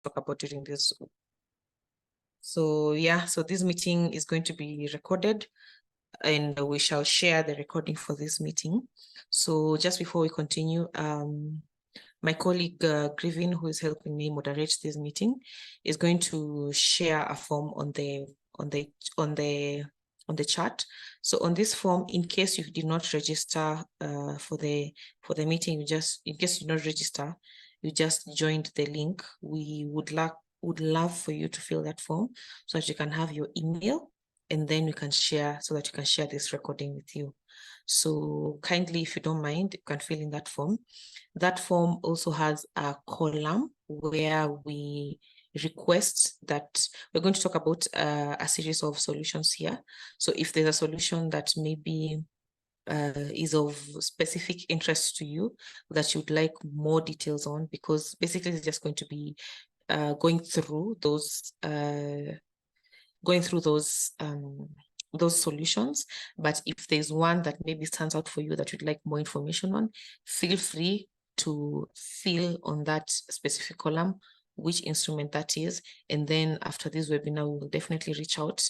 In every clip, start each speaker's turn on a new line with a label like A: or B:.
A: talk about during this. So yeah, so this meeting is going to be recorded and we shall share the recording for this meeting. So just before we continue, my colleague Griffin, who is helping me moderate this meeting, is going to share a form on the chat. So on this form, in case you did not register for the meeting, in case you did not register, you just joined the link. We would love for you to fill that form so that you can have your email, and then we can share so that you can share this recording with you. So kindly, if you don't mind, you can fill in that form. That form also has a column where we request that we're going to talk about a series of solutions here. So if there's a solution that maybe is of specific interest to you that you'd like more details on, because basically it's just going to be going through those solutions. But if there's one that maybe stands out for you that you'd like more information on, feel free to fill on that specific column which instrument that is. And then after this webinar, we will definitely reach out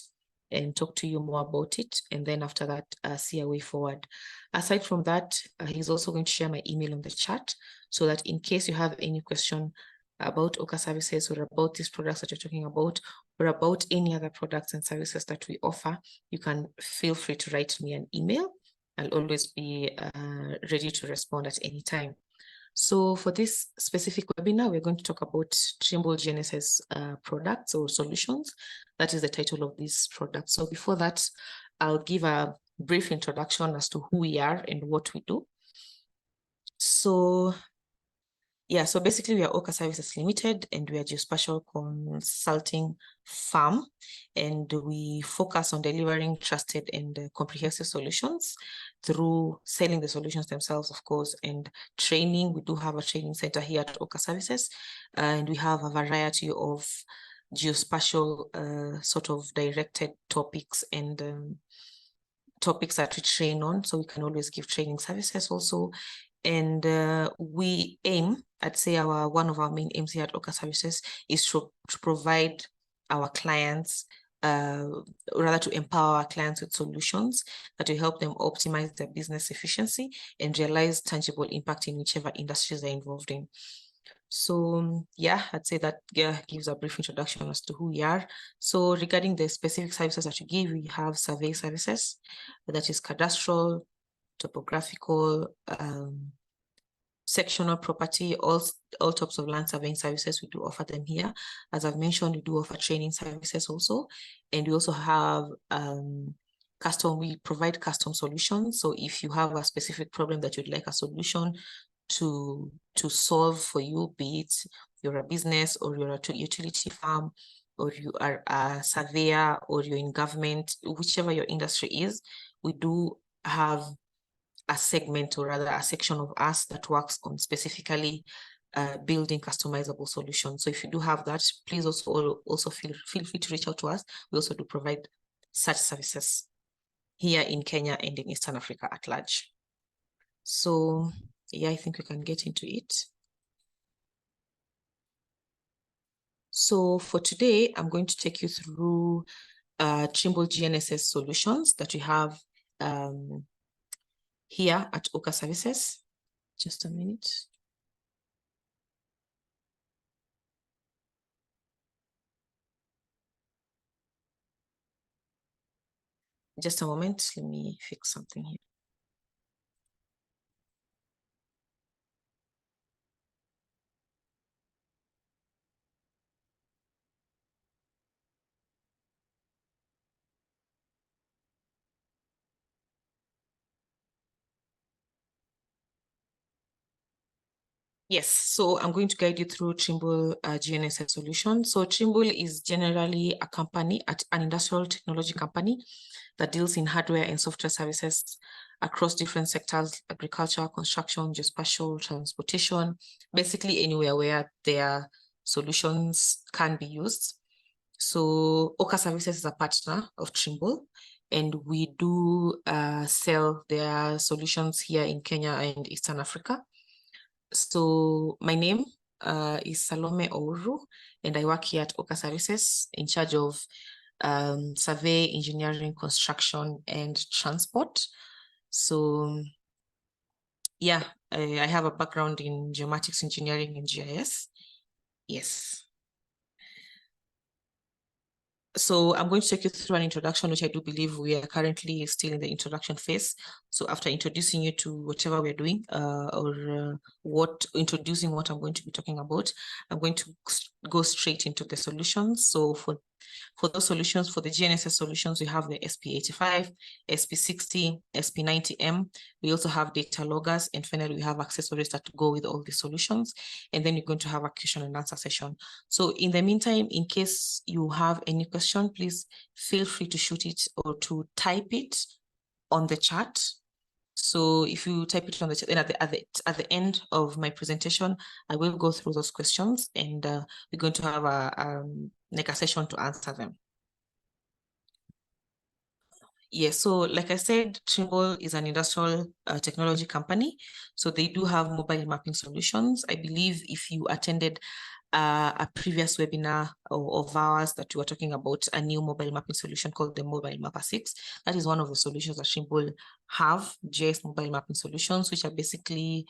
A: and talk to you more about it. And then after that, see a way forward. Aside from that, he's also going to share my email on the chat so that in case you have any question about OAKAR services or about these products that you're talking about, or about any other products and services that we offer, you can feel free to write me an email. I'll always be ready to respond at any time. So for this specific webinar, we're going to talk about Trimble GNSS products or solutions. That is the title of this product. So before that, I'll give a brief introduction as to who we are and what we do. So yeah, so basically we are OAKAR Services Limited and we are geospatial consulting firm, and we focus on delivering trusted and comprehensive solutions through selling the solutions themselves, of course, and training. We do have a training center here at OAKAR Services, and we have a variety of geospatial sort of directed topics and topics that we train on. So we can always give training services also. And we aim, I'd say one of our main aims here at OAKAR Services is to provide our clients, rather to empower our clients with solutions that will help them optimize their business efficiency and realize tangible impact in whichever industries they're involved in. So yeah, I'd say that gives a brief introduction as to who we are. So regarding the specific services that we give, we have survey services, that is cadastral, topographical, sectional property, all types of land surveying services. We do offer them here. As I've mentioned, we do offer training services also, and we also have we provide custom solutions. So if you have a specific problem that you'd like a solution to solve for you, be it you're a business or you're a utility firm, or you are a surveyor, or you're in government, whichever your industry is, we do have a segment, or rather a section of us that works on specifically building customizable solutions. So if you do have that, please also feel free to reach out to us. We also do provide such services here in Kenya and in Eastern Africa at large. So yeah, I think we can get into it. So for today, I'm going to take you through Trimble GNSS solutions that we have here at OAKAR Services. Just a minute. Just a moment, let me fix something here. Yes, so I'm going to guide you through Trimble GNSS solution. So Trimble is generally a company, an industrial technology company that deals in hardware and software services across different sectors: agriculture, construction, geospatial, transportation, basically anywhere where their solutions can be used. So OAKAR Services is a partner of Trimble, and we do sell their solutions here in Kenya and Eastern Africa. So my name is Salome Ouru, and I work here at OAKAR Services in charge of survey, engineering, construction, and transport. So yeah, I have a background in geomatics engineering and GIS. Yes. So I'm going to take you through an introduction, which I do believe we are currently still in the introduction phase. So after introducing you to whatever we're doing, introducing what I'm going to be talking about, I'm going to go straight into the solutions. So for those solutions, for the GNSS solutions, we have the SP85, SP60, SP90M. We also have data loggers, and finally we have accessories that go with all the solutions. And then you're going to have a question and answer session. So in the meantime, in case you have any question, please feel free to shoot it or to type it on the chat. So if you type it on the chat, and at the end of my presentation, I will go through those questions, and we're going to have a session to answer them. Yes, so like I said, Trimble is an industrial technology company. So they do have mobile mapping solutions. I believe if you attended a previous webinar of ours that we were talking about a new mobile mapping solution called the Mobile Mapper 6. That is one of the solutions that Trimble have, GIS mobile mapping solutions, which are basically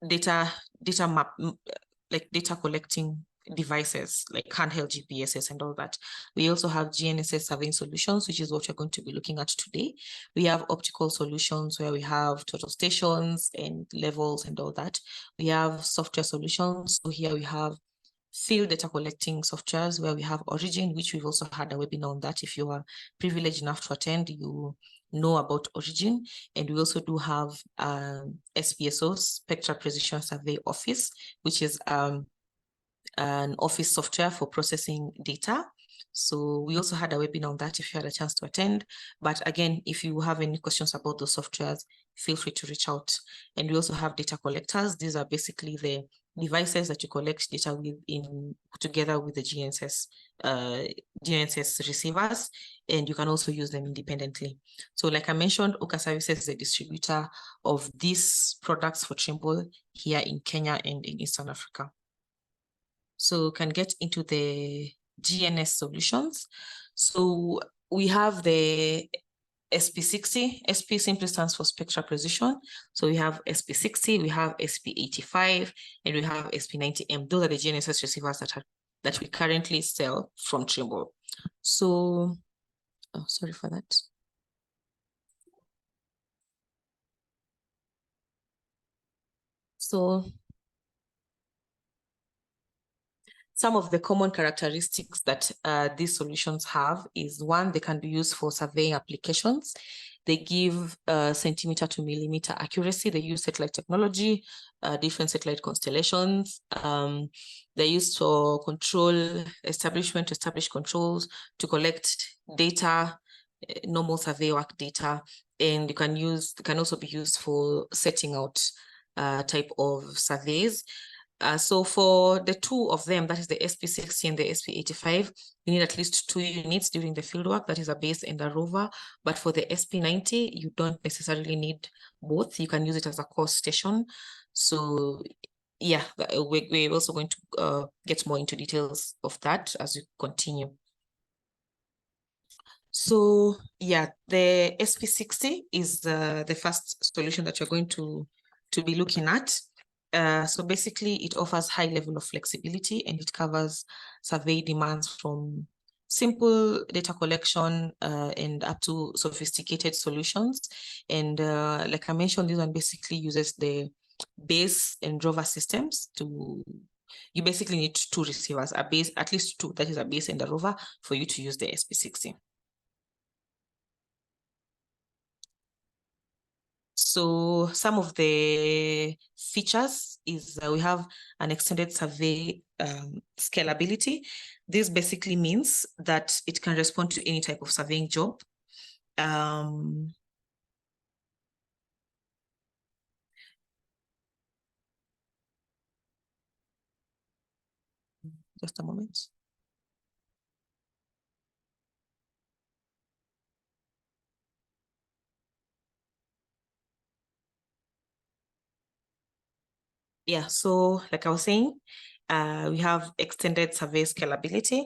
A: data collecting devices like handheld GPSs and all that. We also have GNSS surveying solutions, which is what we're going to be looking at today. We have optical solutions where we have total stations and levels and all that. We have software solutions. So here we have field data collecting softwares where we have Origin, which we've also had a webinar on that. If you are privileged enough to attend, you know about Origin. And we also do have SPSO, Spectral Precision Survey Office, which is an office software for processing data. So we also had a webinar on that if you had a chance to attend. But again, if you have any questions about those softwares, feel free to reach out. And we also have data collectors. These are basically the devices that you collect data with together with the GNSS receivers, and you can also use them independently. So like I mentioned, OAKAR Services is a distributor of these products for Trimble here in Kenya and in Eastern Africa. So we can get into the GNS solutions. So we have the SP60. SP simply stands for spectral precision. So we have SP60, we have SP85, and we have SP90M. Those are the GNSS receivers that we currently sell from Trimble. So, oh, sorry for that. So some of the common characteristics that these solutions have is, one, they can be used for surveying applications. They give centimeter to millimeter accuracy. They use satellite technology, different satellite constellations. They're used for control, establishment to establish controls, to collect data, normal survey work data, and they can also be used for setting out type of surveys. So for the two of them, that is the SP60 and the SP85, you need at least 2 units during the fieldwork, that is a base and a rover. But for the SP90, you don't necessarily need both. You can use it as a core station. So yeah, we're also going to get more into details of that as we continue. So yeah, the SP60 is the first solution that you're going to be looking at. So basically, it offers high level of flexibility, and it covers survey demands from simple data collection and up to sophisticated solutions. And like I mentioned, this one basically uses the base and rover systems you basically need 2 receivers, a base, at least 2, that is a base and a rover, for you to use the SP60. So some of the features is we have an extended survey scalability. This basically means that it can respond to any type of surveying job. Just a moment. Yeah, so like I was saying, we have extended survey scalability.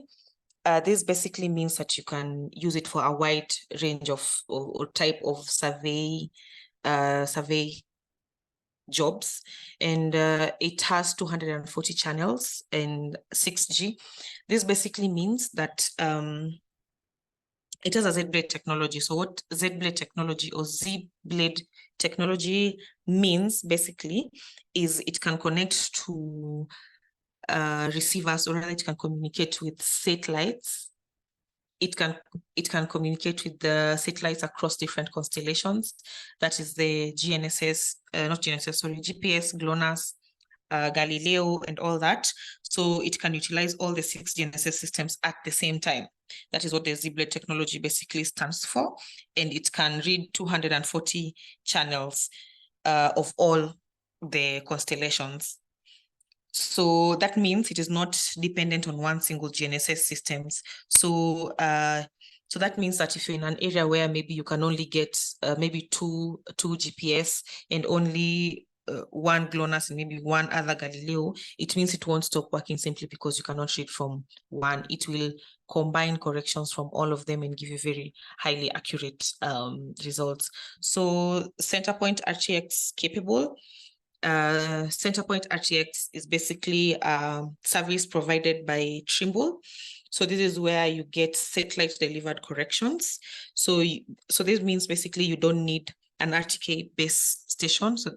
A: This basically means that you can use it for a wide range of or type of survey jobs, and it has 240 channels and 6G. This basically means that it has a Z-Blade technology. So what Z-Blade technology or Z-Blade technology means basically is it can connect to receivers, or rather it can communicate with satellites. It can communicate with the satellites across different constellations. That is the GNSS, not GNSS, sorry, GPS, GLONASS, Galileo, and all that. So it can utilize all the 6 GNSS systems at the same time. That is what the Z-Blade technology basically stands for. And it can read 240 channels of all the constellations. So that means it is not dependent on one single GNSS systems. So so that means that if you're in an area where maybe you can only get maybe two GPS and only one GLONASS and maybe one other Galileo, it means it won't stop working simply because you cannot read from one. It will combine corrections from all of them and give you very highly accurate results. So Centerpoint RTX capable. Centerpoint RTX is basically a service provided by Trimble. So this is where you get satellite delivered corrections. So this means basically you don't need an RTK base station. So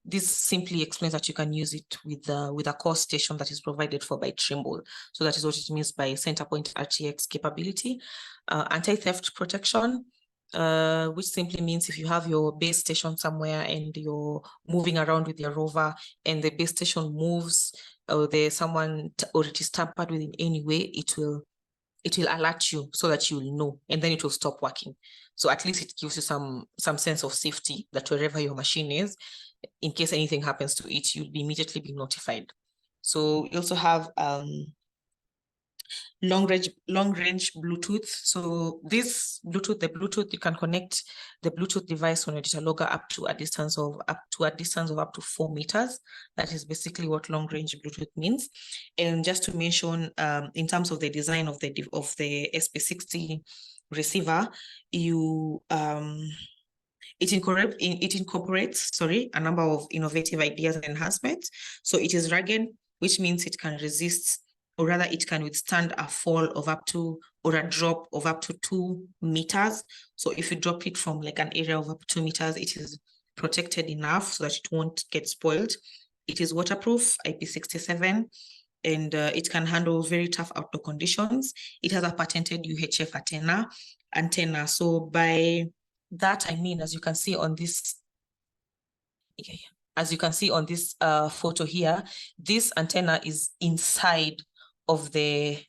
A: this simply explains that you can use it with a core station that is provided for by Trimble. So that is what it means by Centerpoint RTX capability. Anti-theft protection. Which simply means if you have your base station somewhere and you're moving around with your rover and the base station moves, or there's someone or it is tampered with in any way, it will alert you so that you will know, and then it will stop working. So at least it gives you some sense of safety that wherever your machine is, in case anything happens to it, you'll be immediately be notified. So you also have long range Bluetooth. So this Bluetooth, you can connect the Bluetooth device on your data logger up to a distance of up to 4 meters. That is basically what long range Bluetooth means. And just to mention, in terms of the design of the SP60 receiver, it incorporates a number of innovative ideas and enhancements. So it is rugged, which means it can resist, or rather it can withstand a fall of up to, or a drop of up to 2 meters. So if you drop it from like an area of up to 2 meters, it is protected enough so that it won't get spoiled. It is waterproof, IP67, and it can handle very tough outdoor conditions. It has a patented UHF antenna. So by that I mean, as you can see on this, photo here, this antenna is inside of the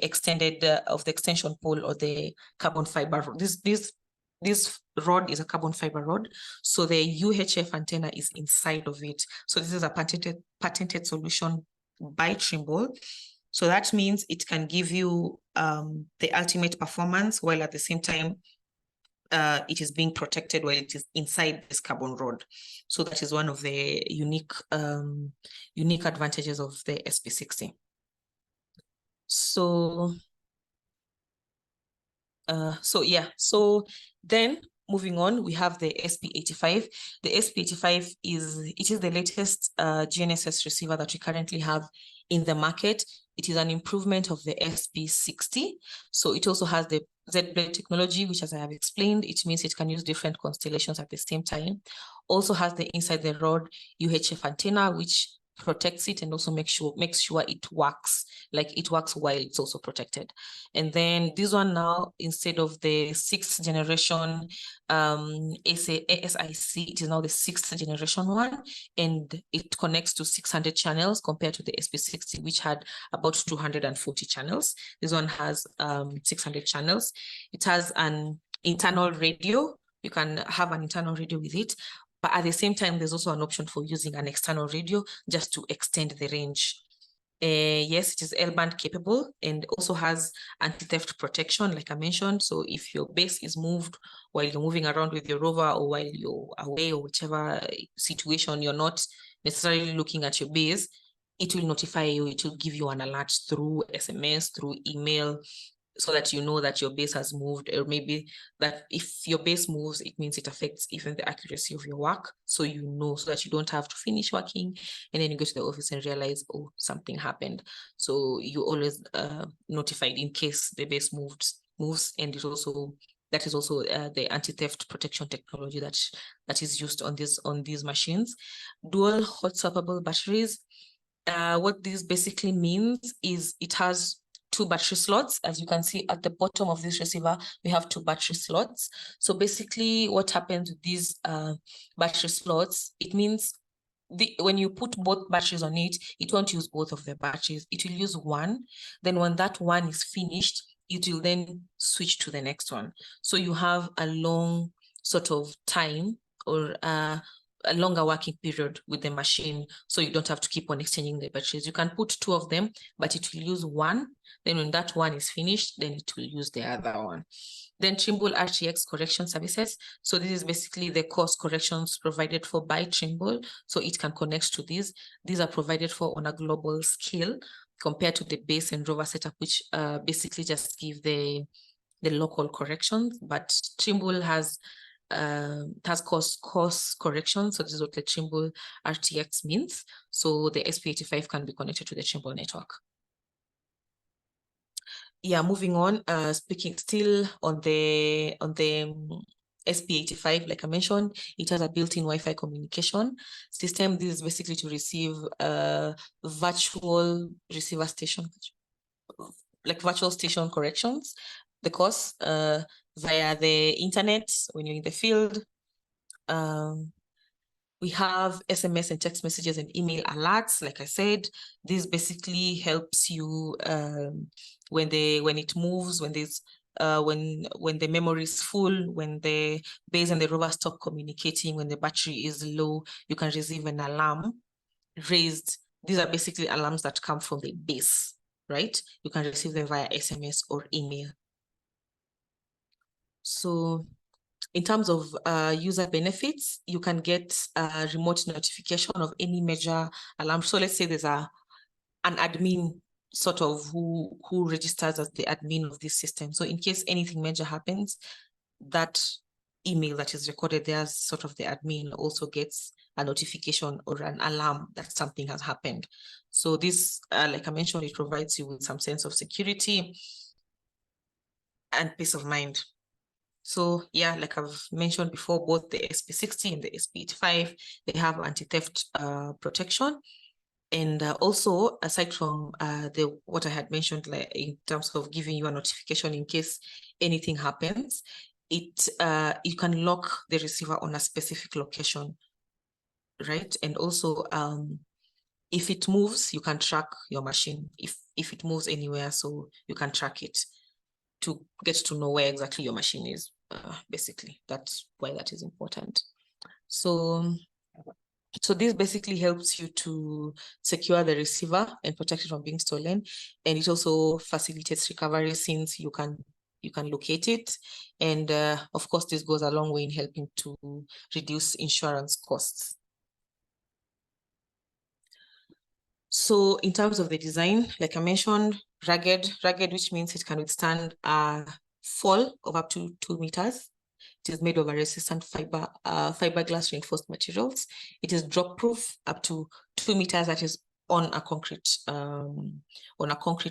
A: extended of the extension pole or the carbon fiber rod. This rod is a carbon fiber rod, so the UHF antenna is inside of it. So this is a patented solution by Trimble. So that means it can give you the ultimate performance while at the same time it is being protected while it is inside this carbon rod. So that is one of the unique advantages of the SP60. So then moving on, we have the SP85. The SP85 is the latest GNSS receiver that we currently have in the market. It is an improvement of the SP60. So it also has the Z-Blade technology, which, as I have explained, it means it can use different constellations at the same time. Also has the inside the rod UHF antenna, which protects it and also makes sure it works, like it works while it's also protected. And then this one now, instead of the 6th generation ASIC, it is now the 6th generation one, and it connects to 600 channels compared to the SP60, which had about 240 channels. This one has 600 channels. It has an internal radio. You can have an internal radio with it. But at the same time, there's also an option for using an external radio just to extend the range. Yes, it is L-band capable and also has anti-theft protection, like I mentioned. So if your base is moved while you're moving around with your rover or while you're away or whichever situation, you're not necessarily looking at your base, it will notify you, it will give you an alert through SMS, through email, so that you know that your base has moved, or maybe that if your base moves, it means it affects even the accuracy of your work. So you know, so that you don't have to finish working and then you go to the office and realize, oh, something happened. So you always notified in case the base moves, and it also, that is also the anti-theft protection technology that is used on these machines. Dual hot swappable batteries. What this basically means is it has 2 battery slots. As you can see at the bottom of this receiver, we have 2 battery slots. So basically what happens with these battery slots, it means when you put both batteries on it, it won't use both of the batteries. It will use one. Then when that one is finished, it will then switch to the next one. So you have a long sort of time, or a longer working period with the machine, so you don't have to keep on exchanging the batteries. You can put 2 of them, but it will use one. Then when that one is finished, then it will use the other one. Then Trimble RTX correction services. So this is basically the course corrections provided for by Trimble. So it can connect to these. These are provided for on a global scale compared to the base and rover setup, which basically just give the local corrections. But Trimble has course correction. So this is what the Trimble RTX means. So the SP85 can be connected to the Trimble network. Yeah, moving on, speaking still on the SP85, like I mentioned, it has a built-in Wi-Fi communication system. This is basically to receive virtual receiver station, like virtual station corrections, the course via the internet when you're in the field. We have SMS and text messages and email alerts. Like I said, this basically helps you when it moves, when there's when the memory is full, when the base and the rover stop communicating, when the battery is low, you can receive an alarm raised. These are basically alarms that come from the base, right? You can receive them via SMS or email. So in terms of user benefits, you can get a remote notification of any major alarm. So let's say there's an admin sort of who registers as the admin of this system. So in case anything major happens, that email that is recorded there as sort of the admin also gets a notification or an alarm that something has happened. So this, like I mentioned, it provides you with some sense of security and peace of mind. So yeah, like I've mentioned before, both the SP60 and the SP85, they have anti-theft protection. And also, aside from what I had mentioned, like in terms of giving you a notification in case anything happens, you can lock the receiver on a specific location, right? And also, if it moves, you can track your machine. If it moves anywhere, so you can track it to get to know where exactly your machine is. Basically, that's why that is important. So this basically helps you to secure the receiver and protect it from being stolen, and it also facilitates recovery since you can locate it, and of course this goes a long way in helping to reduce insurance costs. So in terms of the design, like I mentioned, rugged, which means it can withstand a fall of up to 2 meters. It is made of a resistant fiberglass reinforced materials. It is drop proof up to 2 meters, that is on a concrete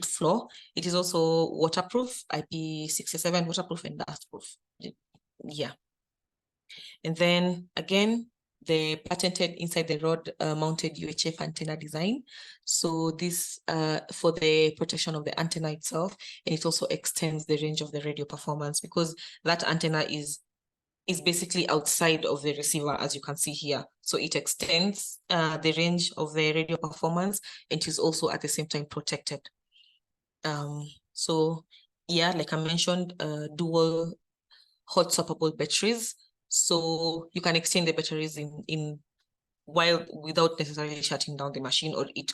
A: floor. It is also waterproof, IP67 waterproof and dustproof. Yeah. And then again, the patented inside the rod mounted UHF antenna design. So this for the protection of the antenna itself, and it also extends the range of the radio performance, because that antenna is basically outside of the receiver, as you can see here. So it extends the range of the radio performance, and it is also at the same time protected. So yeah, like I mentioned, dual hot swappable batteries. So you can extend the batteries without necessarily shutting down the machine or it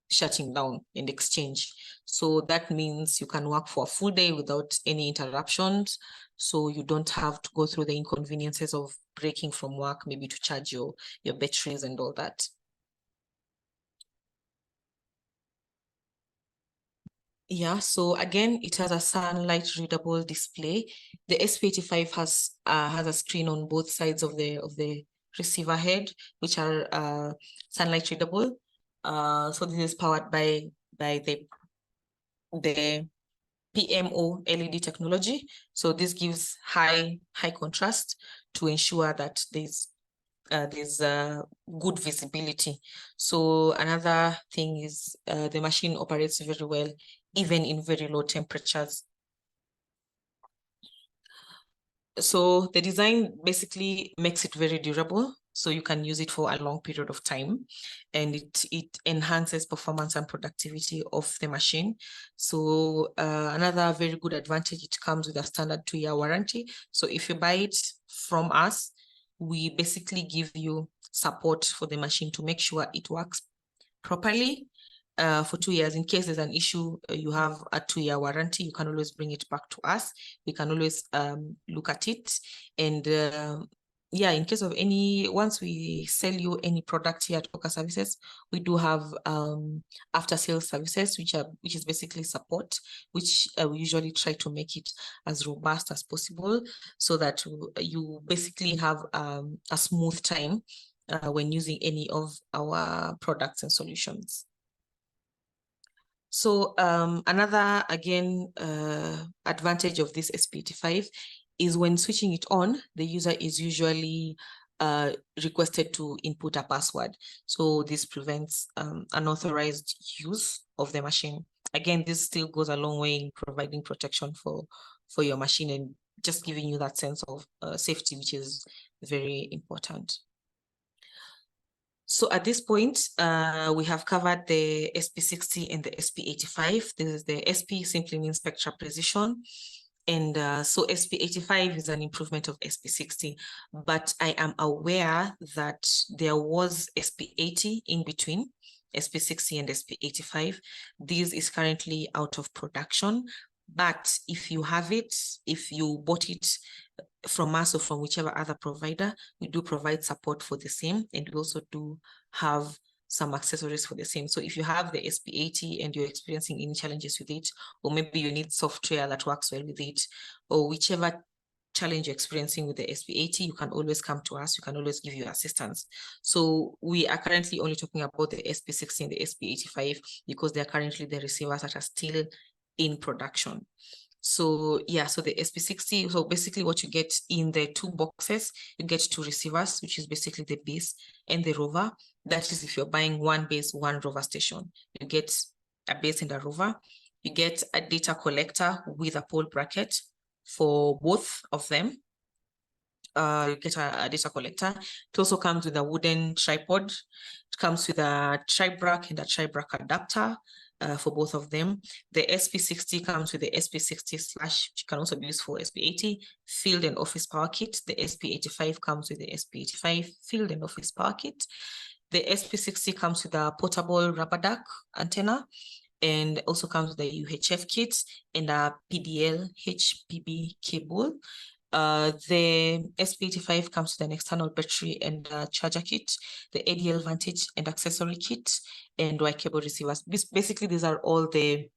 A: shutting down in exchange. So that means you can work for a full day without any interruptions. So you don't have to go through the inconveniences of breaking from work, maybe to charge your batteries and all that. Yeah, so again, it has a sunlight readable display. The SP85 has a screen on both sides of the receiver head, which are sunlight readable. So this is powered by the PMO LED technology. So this gives high contrast to ensure that there's good visibility. So another thing is the machine operates very well, even in very low temperatures. So the design basically makes it very durable, so you can use it for a long period of time, and it enhances performance and productivity of the machine. So another very good advantage, it comes with a standard 2-year warranty. So if you buy it from us, we basically give you support for the machine to make sure it works properly for 2 years. In case there's an issue, you have a 2-year warranty. You can always bring it back to us. We can always look at it. And yeah, in case of once we sell you any product here at OAKAR Services, we do have after sales services, which is basically support, which we usually try to make it as robust as possible, so that you basically have a smooth time when using any of our products and solutions. So another, again, advantage of this SP85 is when switching it on, the user is usually requested to input a password. So this prevents unauthorized use of the machine. Again, this still goes a long way in providing protection for your machine and just giving you that sense of safety, which is very important. So at this point, we have covered the SP60 and the SP85. This is the SP simply means spectral precision. And so SP85 is an improvement of SP60, but I am aware that there was SP80 in between SP60 and SP85. This is currently out of production, but if you have it, if you bought it from us or from whichever other provider, we do provide support for the same, and we also do have some accessories for the same. So if you have the SP80 and you're experiencing any challenges with it, or maybe you need software that works well with it, or whichever challenge you're experiencing with the SP80, you can always come to us. You can always give you assistance. So we are currently only talking about the SP60 and the SP85 because they're currently the receivers that are still in production. So yeah, so the SP60, so basically what you get in the 2 boxes, you get 2 receivers, which is basically the base and the rover. That is if you're buying 1 base, 1 rover station. You get a base and a rover. You get a data collector with a pole bracket for both of them. You get a data collector. It also comes with a wooden tripod. It comes with a tri-brac and a tri-brac adapter for both of them. The SP60 comes with the SP60 slash, which can also be used for SP80 field and office power kit. The SP85 comes with the SP85 field and office power kit. The SP60 comes with a portable rubber duck antenna, and also comes with the UHF kit and a PDL HPB cable. The SP85 comes with an external battery and a charger kit, the ADL Vantage and accessory kit, and Y cable receivers. Basically, these are all the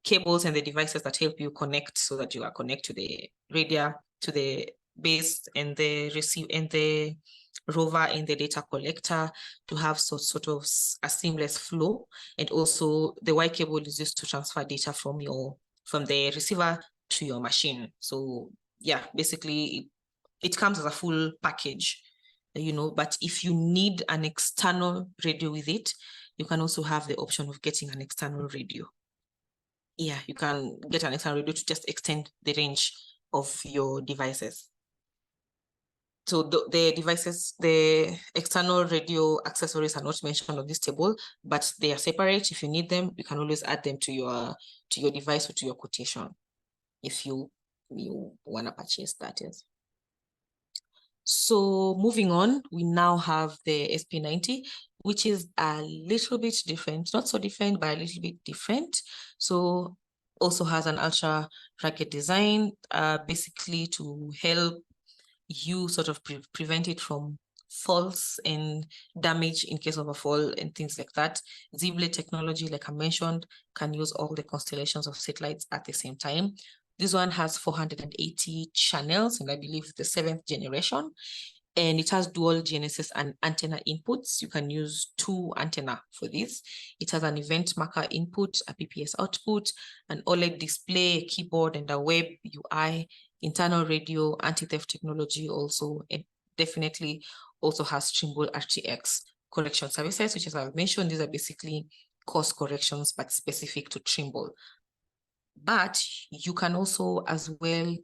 A: cables and the devices that help you connect so that you are connected to the radio, to the base and the receive and the rover and the data collector to have sort of a seamless flow. And also the Y cable is used to transfer data from the receiver to your machine. So yeah, basically it comes as a full package, but if you need an external radio with it, you can also have the option of getting an external radio. Yeah, you can get an external radio to just extend the range of your devices. So the devices, the external radio accessories are not mentioned on this table, but they are separate. If you need them, you can always add them to your device or to your quotation if you want to purchase that. Yes. So moving on, we now have the SP90, which is a little bit different, not so different, but a little bit different. So also has an ultra rugged design, basically to help you sort of prevent it from faults and damage in case of a fall and things like that. Z-Blade technology, like I mentioned, can use all the constellations of satellites at the same time. This one has 480 channels, and I believe the 7th generation. And it has dual GNSS and antenna inputs. You can use 2 antenna for this. It has an event marker input, a PPS output, an OLED display, a keyboard, and a web UI, internal radio, anti-theft technology also, and definitely also has Trimble RTX correction services, which, as I've mentioned, these are basically course corrections, but specific to Trimble. But you can also as well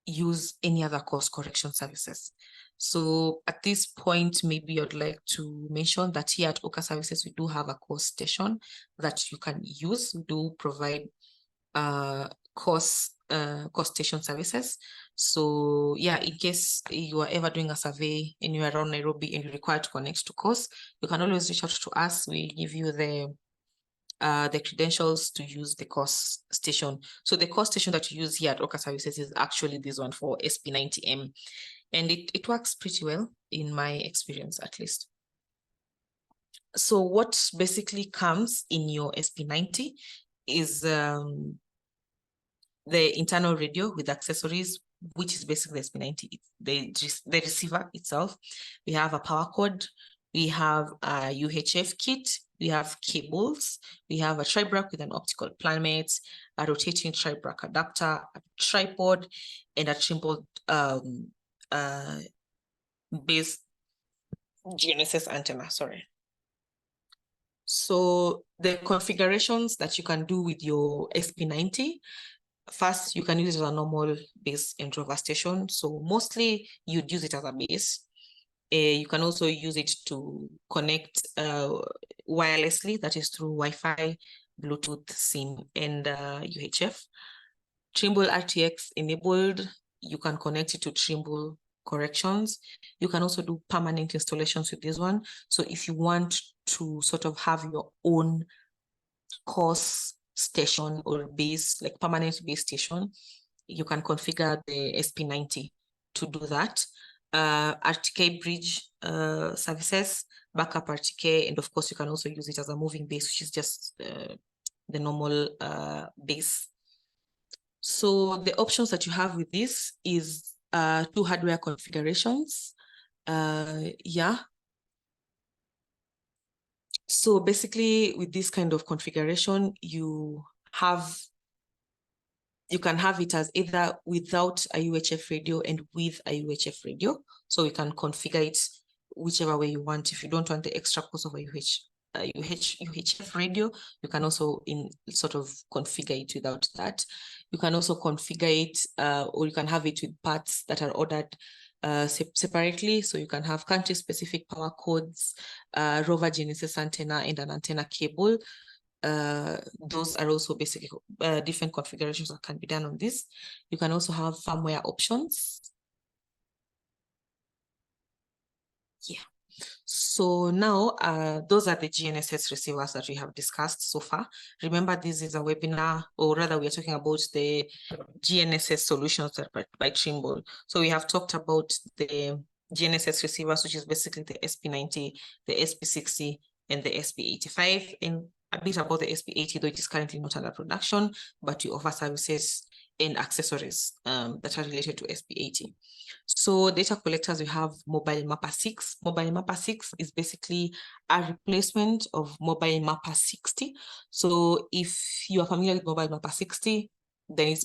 A: use any other course correction services. So at this point, maybe I'd like to mention that here at OAKAR Services, we do have a course station that you can use. We do provide course station services. So yeah, in case you are ever doing a survey and you're around Nairobi and you're required to connect to course, you can always reach out to us. We give you the credentials to use the course station. So the course station that you use here at OAKAR Services is actually this one for SP90M. And it works pretty well in my experience, at least. So what basically comes in your SP90 is the internal radio with accessories, which is basically the SP90, the receiver itself. We have a power cord. We have a UHF kit. We have cables. We have a tri-brac with an optical plummet, a rotating tri-brac adapter, a tripod, and a Trimble base GNSS antenna, sorry. So the configurations that you can do with your SP90, first, you can use it as a normal base and rover station. So mostly you'd use it as a base. You can also use it to connect wirelessly, that is through Wi-Fi, Bluetooth, SIM, and UHF. Trimble RTX enabled, you can connect it to Trimble corrections. You can also do permanent installations with this one. So if you want to sort of have your own course station or base, like permanent base station, you can configure the SP90 to do that. RTK bridge services, backup RTK, and of course you can also use it as a moving base, which is just the normal base. So the options that you have with this is 2 hardware configurations. Yeah. So basically with this kind of configuration, you can have it as either without a UHF radio and with a UHF radio. So you can configure it whichever way you want. If you don't want the extra cost of a UHF radio, you can also sort of configure it without that. You can also configure it, or you can have it with parts that are ordered separately. So you can have country-specific power codes, rover GNSS antenna, and an antenna cable. Those are also basically different configurations that can be done on this. You can also have firmware options. Yeah. So now those are the GNSS receivers that we have discussed so far. Remember, this is a webinar, or rather we are talking about the GNSS solutions that by Trimble. So we have talked about the GNSS receivers, which is basically the SP90, the SP60, and the SP85, and a bit about the SP80, though it is currently not under production, but we offer services and accessories that are related to SP80. So data collectors, we have Mobile Mapper 6. Mobile Mapper 6 is basically a replacement of Mobile Mapper 60. So if you are familiar with Mobile Mapper 60, then it's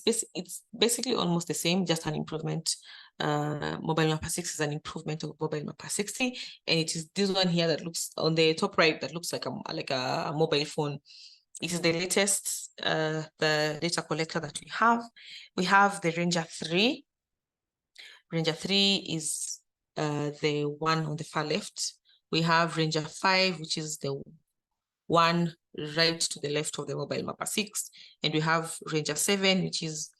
A: basically almost the same, just an improvement. Mobile Mapper 6 is an improvement of Mobile Mapper 60, and it is this one here that looks on the top right that looks like a mobile phone. It is the latest the data collector that we have. We have the Ranger 3. Ranger 3 is the one on the far left. We have Ranger 5, which is the one right to the left of the Mobile Mapper 6. And we have Ranger 7, which is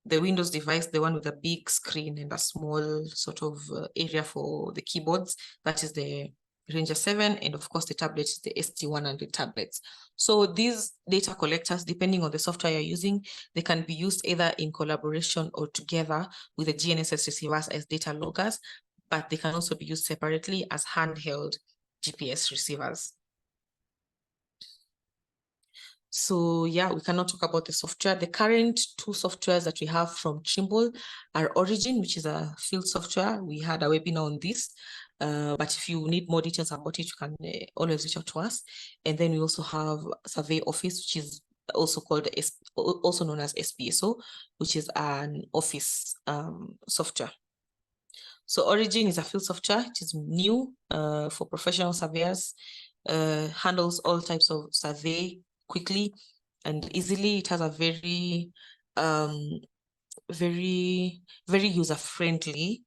A: the Windows device, the one with a big screen and a small sort of area for the keyboards. That is the Ranger 7. And of course, the tablet is the ST100 tablets. So these data collectors, depending on the software you're using, they can be used either in collaboration or together with the GNSS receivers as data loggers. but they can also be used separately as handheld GPS receivers. So yeah, we cannot talk about the software. The current two softwares that we have from Trimble are Origin, which is a field software. We had a webinar on this, but if you need more details about it, you can always reach out to us. And then we also have Survey Office, which is also called also known as SPSO, which is an office software. So Origin is a field software. It is new for professional surveyors, handles all types of survey quickly and easily. It has a very, very user-friendly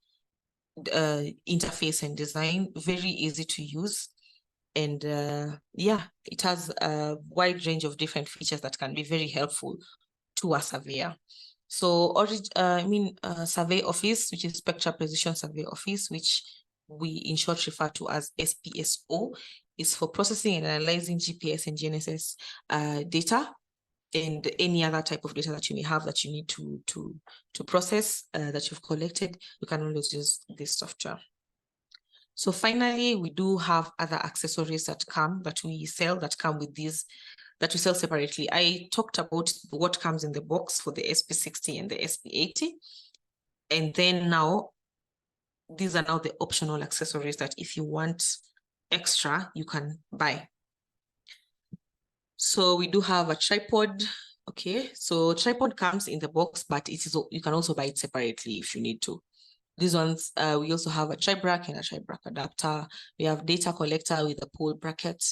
A: interface and design, very easy to use. And yeah, it has a wide range of different features that can be very helpful to a surveyor. So, Survey Office, which is Spectral Precision Survey Office, which we in short refer to as SPSO, is for processing and analyzing GPS and GNSS data and any other type of data that you may have that you need to process that you've collected. You can always use this software. So finally, we do have other accessories that we sell that come with these, that we sell separately. I talked about what comes in the box for the SP60 and the SP80. And then now, these are now the optional accessories that if you want extra, you can buy. So we do have a tripod. Okay, so tripod comes in the box, but you can also buy it separately if you need to. These ones, we also have a tri-brack and a tri-brack adapter. We have data collector with a pole bracket,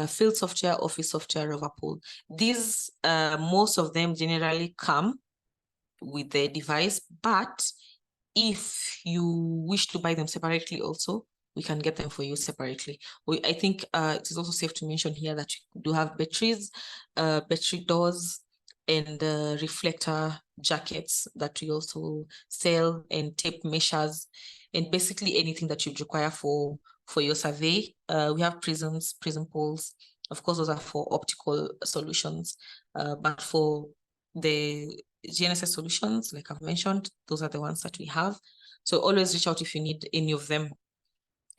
A: field software, office software, rover pole. These, most of them generally come with the device, but if you wish to buy them separately also, we can get them for you separately. I think it is also safe to mention here that you do have batteries, battery doors, and reflector jackets that we also sell, and tape measures, and basically anything that you'd require for your survey. We have prism poles. Of course, those are for optical solutions, but for the GNSS solutions, like I've mentioned, those are the ones that we have. So always reach out if you need any of them.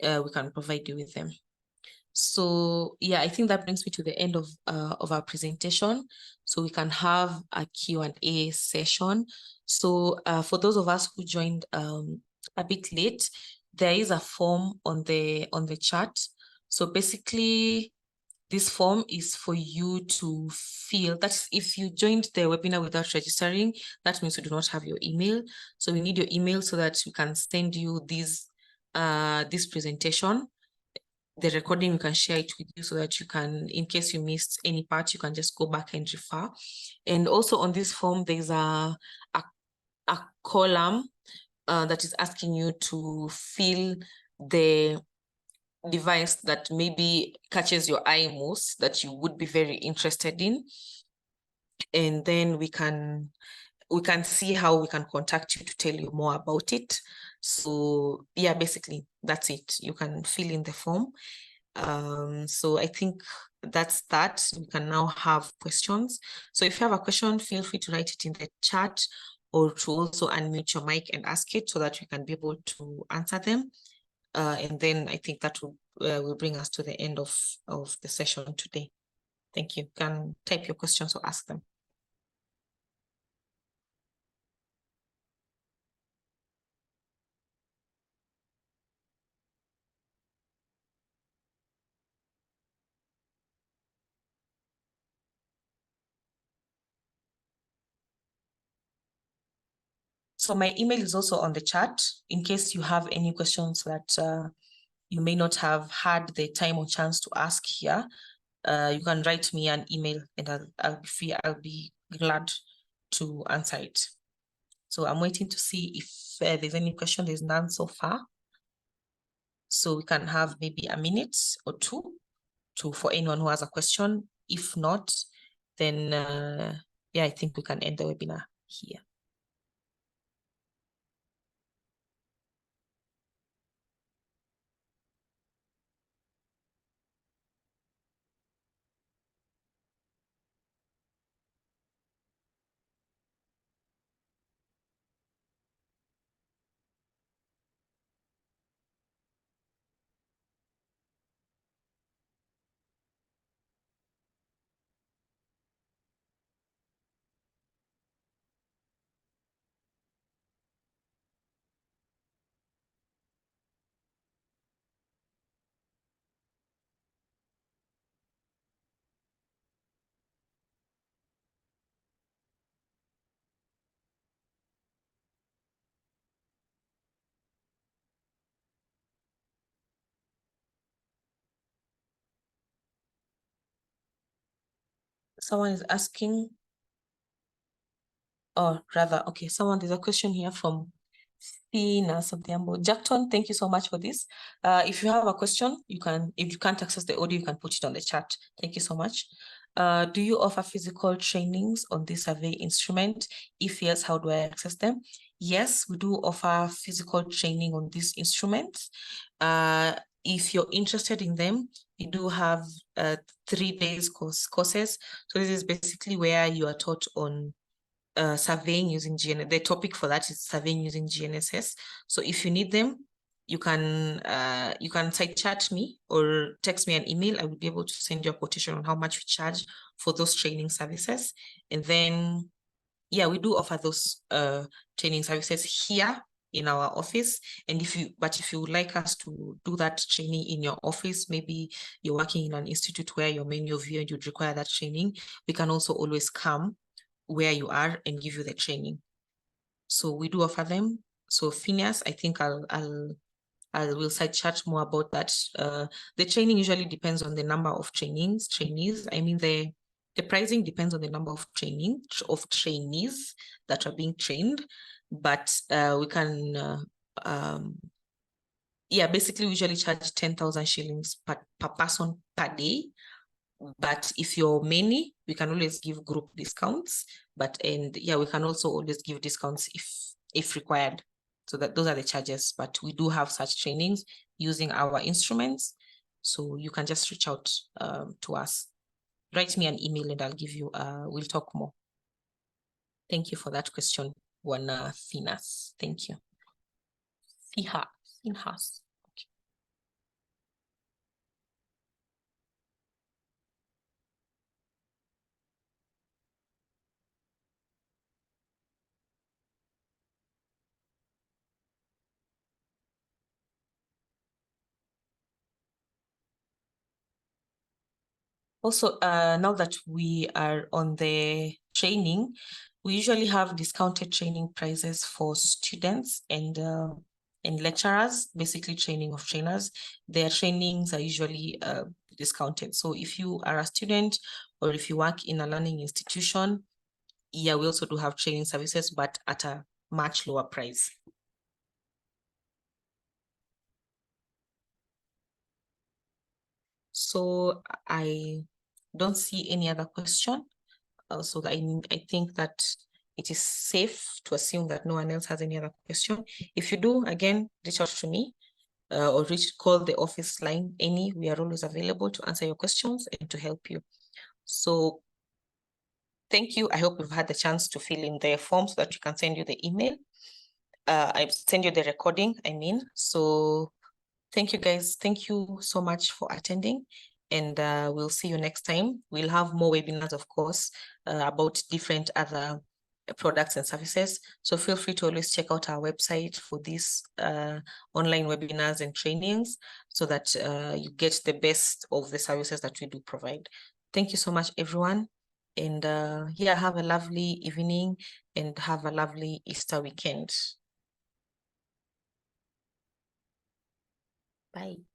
A: We can provide you with them. So yeah, I think that brings me to the end of our presentation. So we can have a Q&A session. So for those of us who joined a bit late, there is a form on the chat. So basically, this form is for you to fill. That's if you joined the webinar without registering, that means you do not have your email. So we need your email so that we can send you this presentation. The recording, we can share it with you so that you can, in case you missed any part, you can just go back and refer. And also on this form, there's a column that is asking you to fill the device that maybe catches your eye most, that you would be very interested in. And then we can see how we can contact you to tell you more about it. So yeah, basically that's it. You can fill in the form. So I think that's that. We can now have questions. So if you have a question, feel free to write it in the chat, or to also unmute your mic and ask it so that we can be able to answer them. And then I think that will bring us to the end of the session today. Thank you. You can type your questions or ask them. So my email is also on the chat in case you have any questions that you may not have had the time or chance to ask here. You can write me an email and I'll be glad to answer it. So I'm waiting to see if there's any question. There's none so far. So we can have maybe a minute or two for anyone who has a question. If not, then yeah, I think we can end the webinar here. someone is asking, or rather, okay, there's a question here from Fina Sabdiambo. Jackton, thank you so much for this. If you have a question, if you can't access the audio, you can put it on the chat. Thank you so much. Do you offer physical trainings on this survey instrument? If yes, how do I access them? Yes, we do offer physical training on this instrument. If you're interested in them, we do have 3 days courses. So this is basically where you are taught on surveying using GNSS. The topic for that is surveying using GNSS. So if you need them, you can side chat me or text me an email. I will be able to send you a quotation on how much we charge for those training services. And then, yeah, we do offer those training services here in our office. And if you would like us to do that training in your office, maybe you're working in an institute where you're many of you and you'd require that training, we can also always come where you are and give you the training. So we do offer them. So Phineas, I think I will side chat more about that. The training usually depends on the number of trainees. I mean, the pricing depends on the number of trainees that are being trained, but we can basically we usually charge 10,000 shillings per person per day. But if you're many, we can always give group discounts. We can also always give discounts if required. So those are the charges. But we do have such trainings using our instruments. So you can just reach out to us. Write me an email and I'll give you, we'll talk more. Thank you for that question, Juana Finas. Thank you. Finhas. Also, now that we are on the training, we usually have discounted training prices for students and lecturers, basically training of trainers. Their trainings are usually discounted. So if you are a student or if you work in a learning institution, yeah, we also do have training services, but at a much lower price. So I don't see any other question. So I think that it is safe to assume that no one else has any other question. If you do, again, reach out to me or call the office line. We are always available to answer your questions and to help you. So thank you. I hope you've had the chance to fill in the form so that you can send you the email. I send you the recording, So thank you, guys. Thank you so much for attending. And we'll see you next time. We'll have more webinars, of course, about different other products and services. So feel free to always check out our website for these online webinars and trainings so that you get the best of the services that we do provide. Thank you so much, everyone. And have a lovely evening and have a lovely Easter weekend. Bye.